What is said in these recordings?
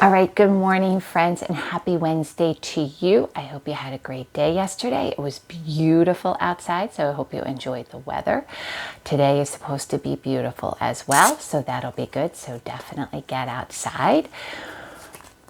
All right, good morning, friends, and happy Wednesday to you. I hope you had a great day yesterday. It was beautiful outside, so I hope you enjoyed the weather. Today is supposed to be beautiful as well, so that'll be good. So definitely get outside.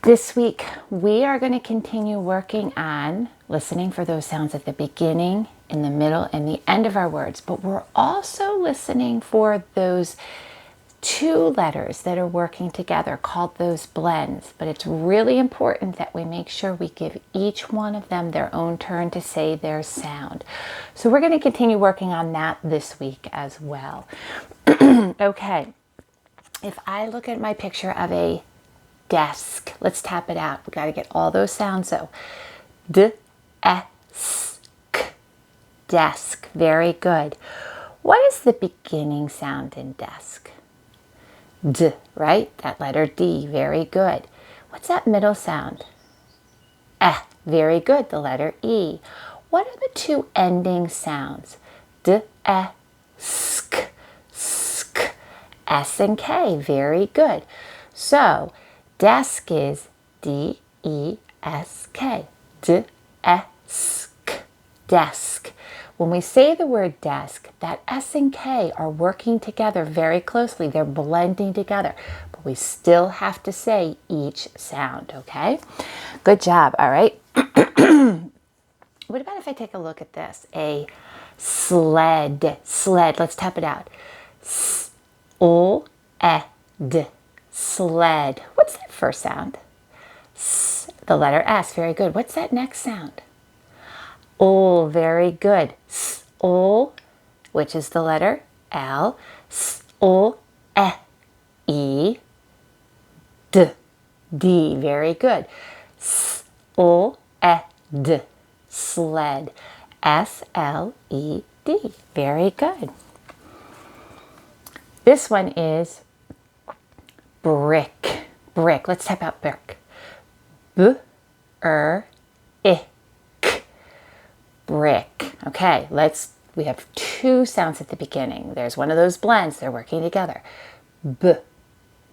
This week, we are going to continue working on listening for those sounds at the beginning, in the middle, and the end of our words, but we're also listening for those two letters that are working together, called those blends. But it's really important that we make sure we give each one of them their own turn to say their sound. So we're going to continue working on that this week as well. Okay, if I look at my picture of a desk, let's tap it out. We got to get all those sounds. So D-S-K, desk. Very good. What is the beginning sound in desk? D, right? That letter D. Very good. What's that middle sound? Eh. Very good. The letter E. What are the two ending sounds? D, E, sk, sk. S and K. Very good. So, desk is D-E-S-K. D-E-S-K. Desk. When we say the word desk, that S and K are working together very closely. They're blending together, but we still have to say each sound, okay? Good job, all right? What about if I take a look at this? A sled. Sled. Let's tap it out. S-O-E-D. Sled. What's that first sound? S, the letter S. Very good. What's that next sound? O, very good. S-O, which is the letter L. S-O-E, D. D, very good. S-O-E-D, sled. S-L-E-D, very good. This one is brick. Brick. Let's type out brick. B-R-I-C. Brick. Okay, we have two sounds at the beginning. There's one of those blends. They're working together. B,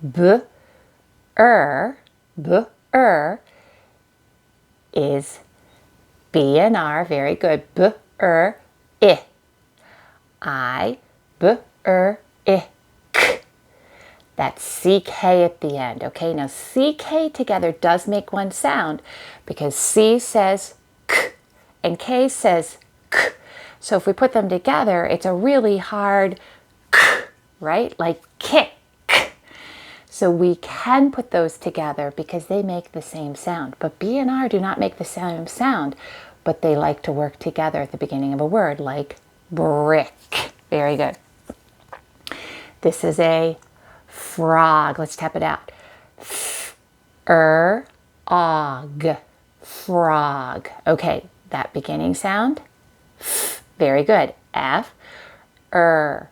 B, B, is B and R. Very good. B, I. I, B, I, K. That's C-K at the end. Okay, now C-K together does make one sound because C says K and K says K. So if we put them together, it's a really hard K, right? Like kick. So we can put those together because they make the same sound. But B and R do not make the same sound, but they like to work together at the beginning of a word, like brick. Very good. This is a frog. Let's tap it out. F-R-Og. Frog. Okay, that beginning sound. Very good. F, R,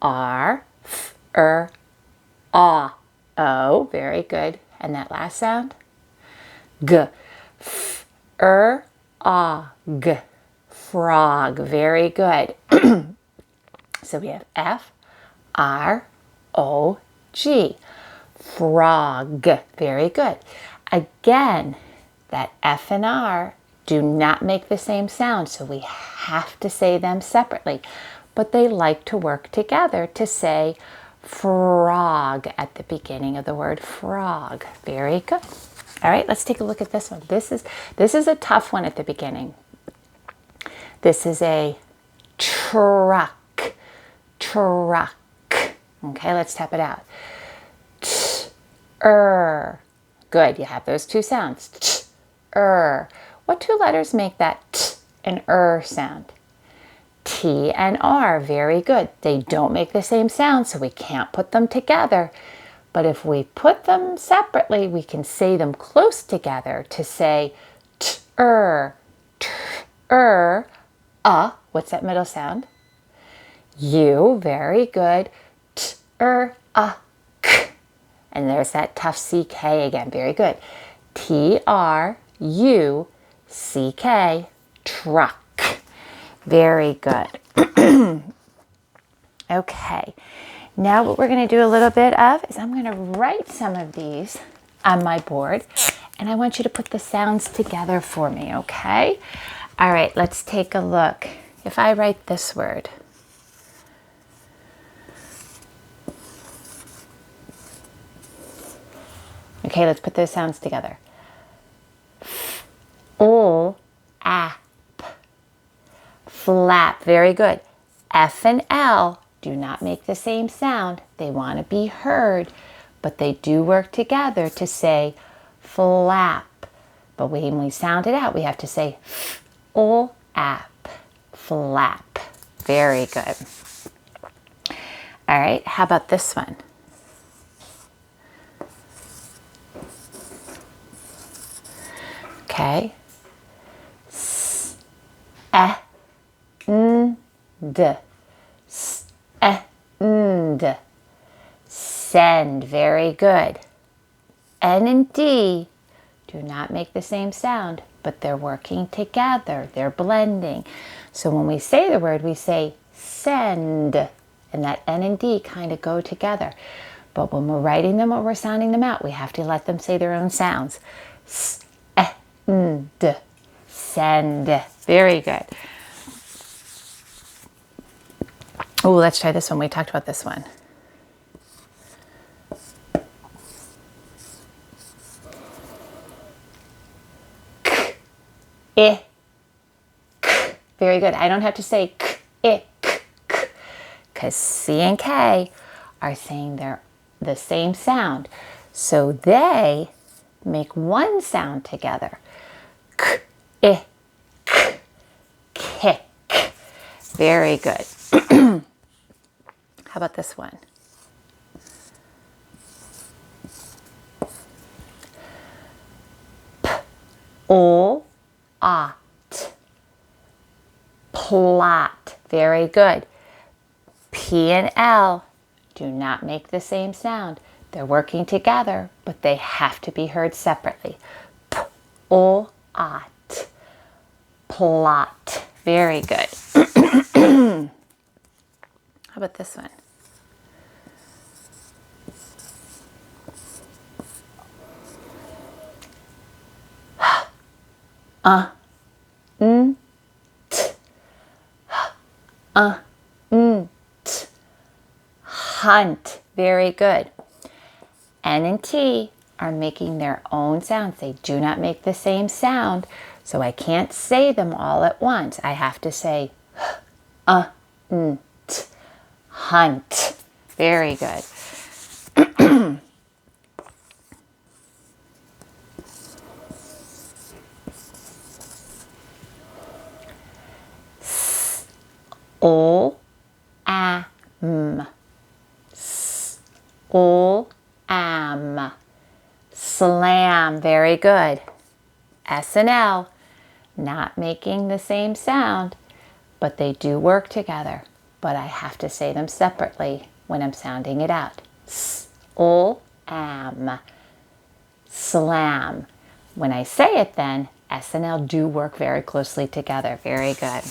R, F, R, A. O. Very good. And that last sound? G. F, R, A, G. Frog. Very good. So we have F, R, O, G. Frog. Very good. Again, that F and R do not make the same sound, so we have to say them separately. But they like to work together to say frog at the beginning of the word frog. Very good. All right, let's take a look at this one. This is a tough one at the beginning. This is a truck. Truck. Okay, let's tap it out. T-er. Good, you have those two sounds. T-er. What two letters make that T and R sound? T and R. Very good. They don't make the same sound, so we can't put them together. But if we put them separately, we can say them close together to say T-er. T-er. What's that middle sound? U. Very good. T-er. K. And there's that tough C-K again. Very good. T-R-U-C-K. Truck. Very good. Okay. Now what we're going to do a little bit of is I'm going to write some of these on my board, and I want you to put the sounds together for me, okay? All right, let's take a look. If I write this word, okay, let's put those sounds together. App. Flap, very good. F and L do not make the same sound. They want to be heard, but they do work together to say flap. But when we sound it out, we have to say app, flap. Very good. All right, how about this one? Okay. Send. Send. Very good. N and D do not make the same sound, but they're working together. They're blending. So when we say the word, we say send. And that N and D kind of go together. But when we're writing them or we're sounding them out, we have to let them say their own sounds. Send. Send. Very good. Oh, let's try this one. We talked about this one. K. Very good. I don't have to say k, because C and K are saying they're the same sound. So they make one sound together. K, kick. Very good. How about this one? At. Plot. Very good. P and L do not make the same sound. They're working together, but they have to be heard separately. At. Plot. Very good. How about this one? Hunt. Very good. N and T are making their own sounds. They do not make the same sound, so I can't say them all at once. I have to say hunt. Very good. Am. Slam. Very good. S and L, not making the same sound, but they do work together. But I have to say them separately when I'm sounding it out. Am. Slam. When I say it then, S and L do work very closely together. Very good.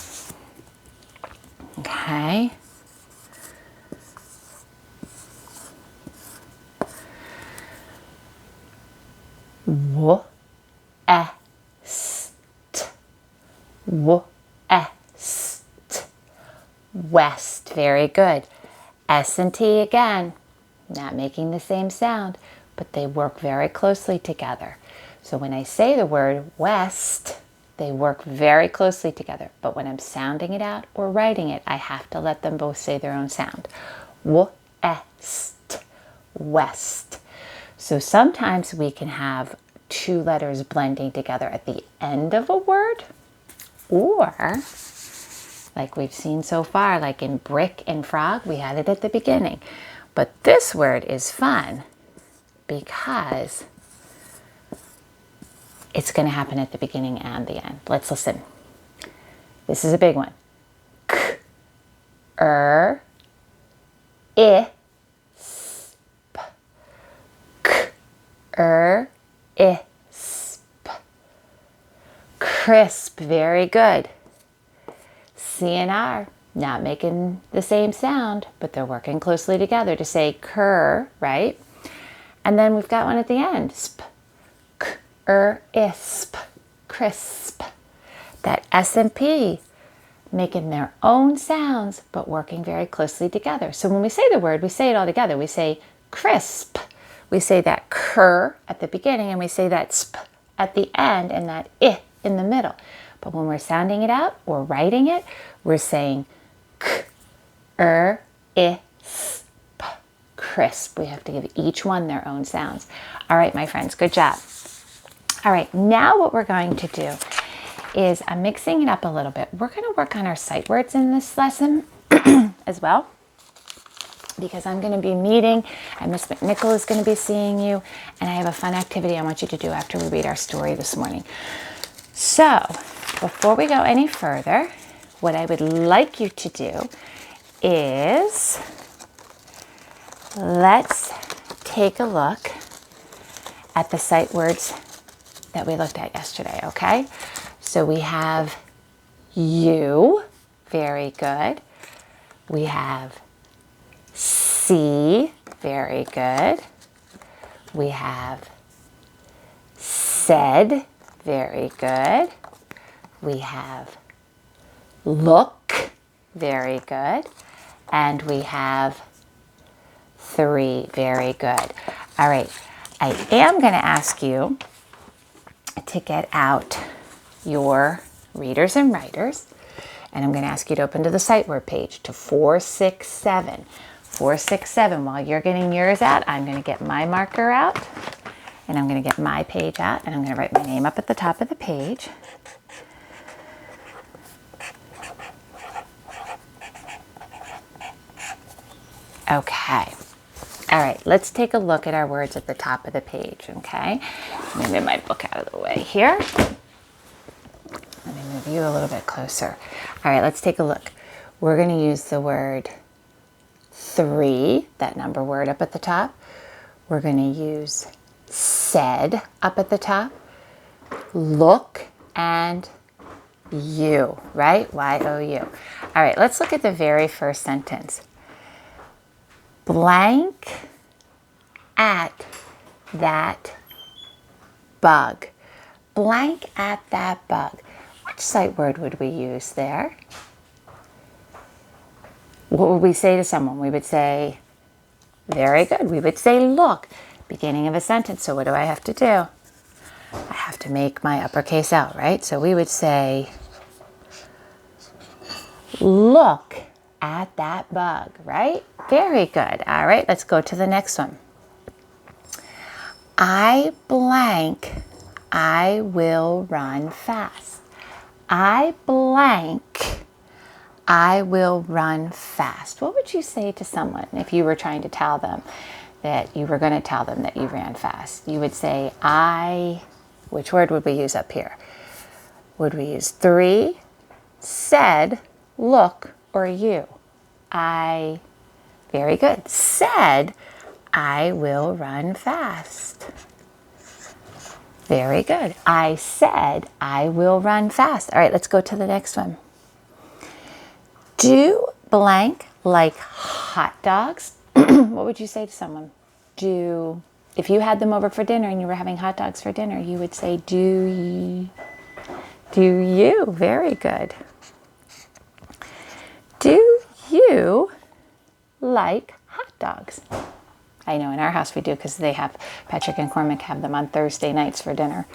Okay. West. West. Very good. S and T again, not making the same sound, but they work very closely together. So when I say the word west, they work very closely together. But when I'm sounding it out or writing it, I have to let them both say their own sound. West. West. So sometimes we can have two letters blending together at the end of a word, or like we've seen so far, like in brick and frog, we had it at the beginning. But this word is fun because it's going to happen at the beginning and the end. Let's listen. This is a big one. K, I, sp. K, I, sp. Crisp. Very good. C and R, not making the same sound, but they're working closely together to say cur, right? And then we've got one at the end. Sp, k, isp, crisp. That S and P making their own sounds, but working very closely together. So when we say the word, we say it all together. We say crisp. We say that cur at the beginning, and we say that sp at the end, and that I in the middle. But when we're sounding it out or writing it, we're saying k, isp, crisp. We have to give each one their own sounds. All right, my friends, good job. All right, now what we're going to do is I'm mixing it up a little bit. We're going to work on our sight words in this lesson as well, because I'm going to be meeting and Miss McNichol is going to be seeing you, and I have a fun activity I want you to do after we read our story this morning. So before we go any further, what I would like you to do is let's take a look at the sight words that we looked at yesterday, okay? So we have you, very good. We have see, very good. We have said, very good. We have look, very good. And we have three, very good. All right, I am going to ask you to get out your readers and writers, and I'm going to ask you to open to the sight word page to 467. 467. While you're getting yours out, I'm going to get my marker out, and I'm going to get my page out, and I'm going to write my name up at the top of the page. Okay. All right, let's take a look at our words at the top of the page, okay? Let me move my book out of the way here. Let me move you a little bit closer. All right, let's take a look. We're going to use the word three, that number word up at the top. We're going to use said up at the top, look, and you, right? Y-O-U. All right, let's look at the very first sentence. Blank at that bug. Blank at that bug. Which sight word would we use there? What would we say to someone? We would say, very good. We would say look, beginning of a sentence. So what do I have to do? I have to make my uppercase L, right? So we would say, look at that bug, right? Very good. All right, let's go to the next one. I blank, I will run fast. I blank, I will run fast. What would you say to someone if you were trying to tell them that you were going to tell them that you ran fast? You would say, which word would we use up here? Would we use three, said, look, or you? Very good. Said, I will run fast. Very good. I said, I will run fast. All right, let's go to the next one. Do blank like hot dogs? What would you say to someone? If you had them over for dinner and you were having hot dogs for dinner, you would say, do you? Very good. Do you like hot dogs? I know in our house we do, because Patrick and Cormac have them on Thursday nights for dinner.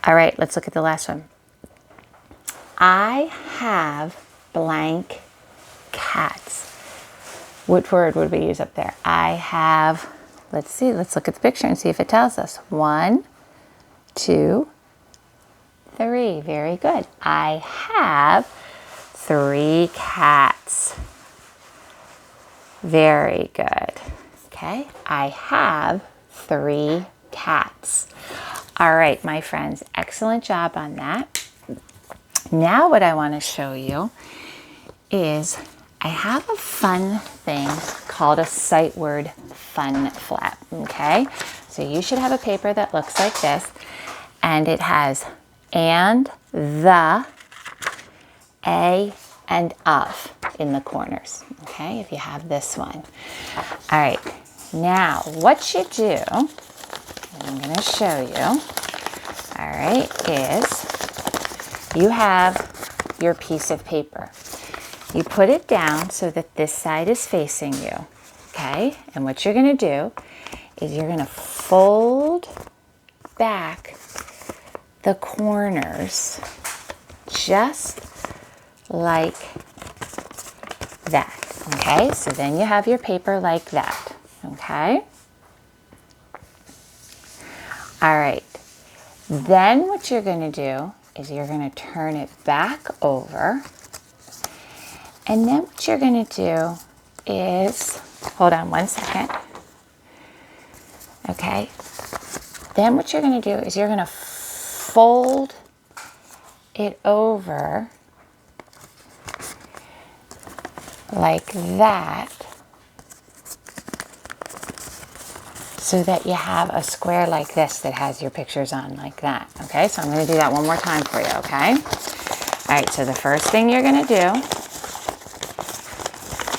All right, let's look at the last one. I have blank cats. What word would we use up there? I have, let's see, let's look at the picture and see if it tells us. 1, 2, 3. Very good. I have 3 cats. Very good. Okay, I have 3 cats. All right, my friends, excellent job on that. Now what I want to show you is I have a fun thing called a sight word fun flap, okay? So you should have a paper that looks like this, and it has and, the, a, and of in the corners, okay? If you have this one. All right, Now, what you do, and I'm going to show you, all right, is you have your piece of paper. You put it down so that this side is facing you, okay? And what you're going to do is you're going to fold back the corners just like that, okay? So then you have your paper like that, okay? All right. Then what you're going to do is you're going to turn it back over. And then what you're going to do is, hold on one second. Okay. Then what you're going to do is you're going to fold it over like that so that you have a square like this that has your pictures on like that. Okay, so I'm going to do that one more time for you, okay? All right, so the first thing you're going to do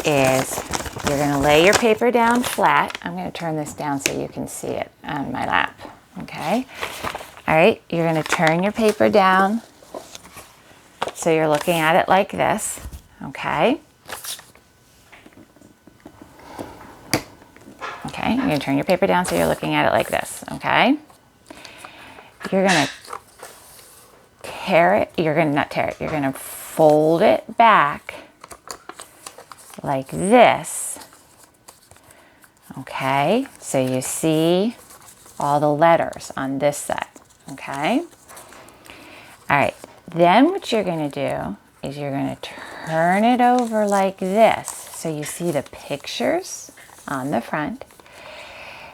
is you're going to lay your paper down flat. I'm going to turn this down so you can see it on my lap, okay? All right, you're going to turn your paper down so you're looking at it like this, okay? Okay, you're going to turn your paper down so you're looking at it like this, okay? You're going to you're going to fold it back like this, okay? So you see all the letters on this side, okay? All right, then what you're going to do is you're going to turn it over like this so you see the pictures on the front.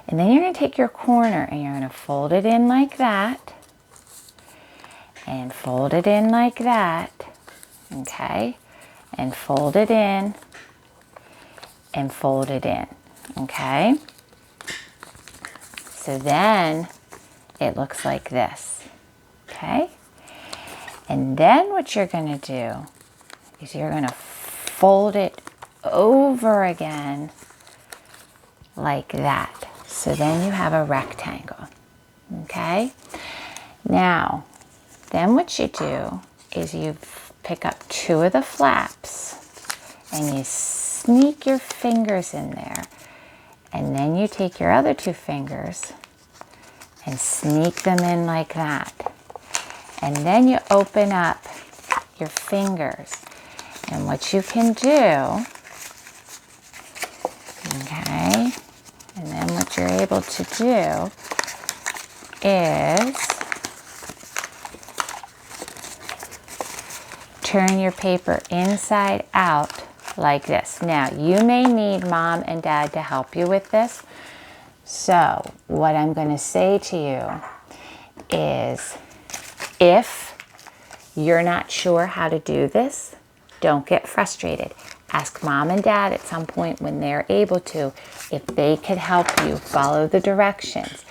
And then you're going to take your corner and you're going to fold it in like that and fold it in like that, okay? And fold it in and fold it in, okay? So then it looks like this, okay? And then what you're going to do is you're going to fold it over again like that. So then you have a rectangle, okay? Now, then what you do is you pick up two of the flaps and you sneak your fingers in there. And then you take your other two fingers and sneak them in like that. And then you open up your fingers. And what you can do, okay, and then what you're able to do is turn your paper inside out like this. Now, you may need mom and dad to help you with this. So, what I'm going to say to you is, if you're not sure how to do this, don't get frustrated. Ask mom and dad at some point when they're able to, if they could help you follow the directions.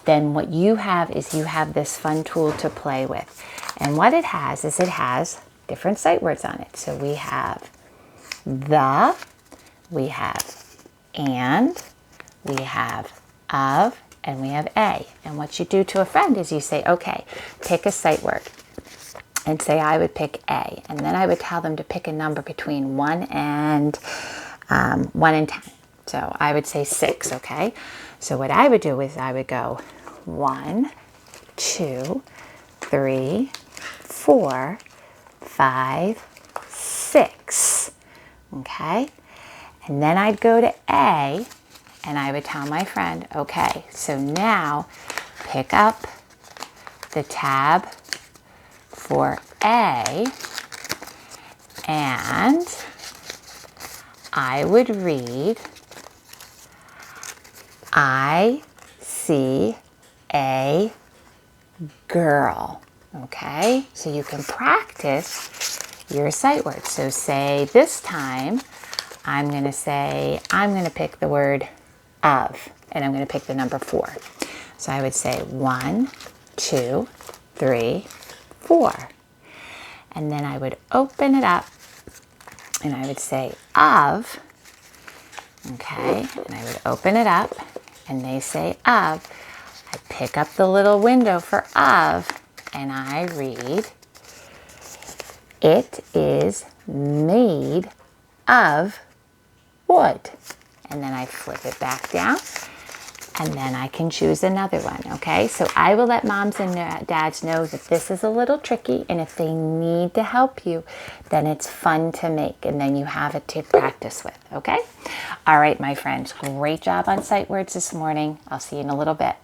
Then what you have is you have this fun tool to play with. And what it has is it has different sight words on it. So we have the, we have and, we have of, and we have a. And what you do to a friend is you say, okay, pick a sight word. And say I would pick A. And then I would tell them to pick a number between 1 and 10. So I would say 6, okay? So what I would do is I would go 1, 2, 3, 4, 5, 6. Okay? And then I'd go to A and I would tell my friend, okay, so now pick up the tab for A, and I would read, I see a girl, okay? So you can practice your sight words. So say this time, I'm going to pick the word of, and I'm going to pick the number 4. So I would say 1, 2, 3, 4. And then I would open it up and I would say of, Okay, and I would open it up and they say of. I pick up the little window for of and I read, it is made of wood. And then I flip it back down and then I can choose another one, okay? So I will let moms and dads know that this is a little tricky, and if they need to help you, then it's fun to make, and then you have it to practice with, okay? All right, my friends, great job on sight words this morning. I'll see you in a little bit.